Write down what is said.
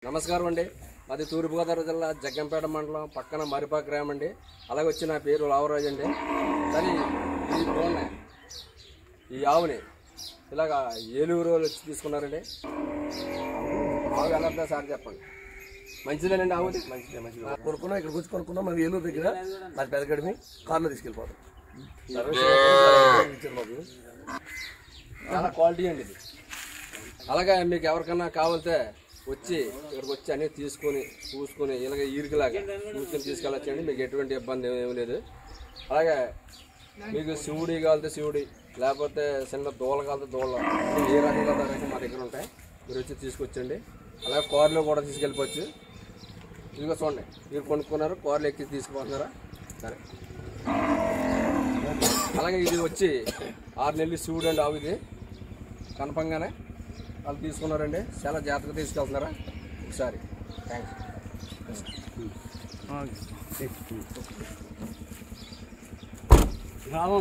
నమస్కారం అండి. మాది తూర్పుగోదావరి జిల్లా జగ్గంపేట మండలం పక్కన మరిపాక గ్రామం అండి. అలాగే వచ్చి నా పేరు లావరాజు అండి. కానీ ఈ ఫోన్ని ఈ ఆవుని ఇలాగా ఏలూరు వచ్చి తీసుకున్నారండి. ఆవు ఎలా సార్ చెప్పండి. మంచిదేనండి ఆవు? మంచిదే. కొనుక్కున్నాం, ఇక్కడ కూర్చు కొనుక్కున్నాం. మేము ఏలూరు దగ్గర అది పెదగడమి కార్లో తీసుకెళ్ళిపోతాం. చాలా క్వాలిటీ అండి ఇది. అలాగే మీకు ఎవరికన్నా కావాలితే వచ్చి ఇక్కడికి వచ్చి అన్నీ తీసుకొని చూసుకొని ఇలాగ ఈరికలాగా చూసుకొని తీసుకెళ్ళొచ్చండి. మీకు ఎటువంటి ఇబ్బంది ఏమీ లేదు. అలాగే మీకు శివుడి కావాలితే శివుడి, లేకపోతే చిన్న దూల కావాలితే దూల, ఏ రకంగా మా దగ్గర ఉంటాయి. మీరు వచ్చి తీసుకొచ్చండి. అలాగే కార్లో కూడా తీసుకెళ్ళిపోవచ్చు. ఇదిగో చూడండి, మీరు కొనుక్కున్నారు, కార్లు ఎక్కి తీసుకుపోతున్నారా సరే. అలాగే ఇది వచ్చి 6 నెలలు శివుడు అండి ఆవు. ఇది కన్ఫంగానే వాళ్ళు తీసుకున్నారండి. చాలా జాగ్రత్తగా తీసుకెళ్తున్నారా ఒకసారి. థ్యాంక్స్.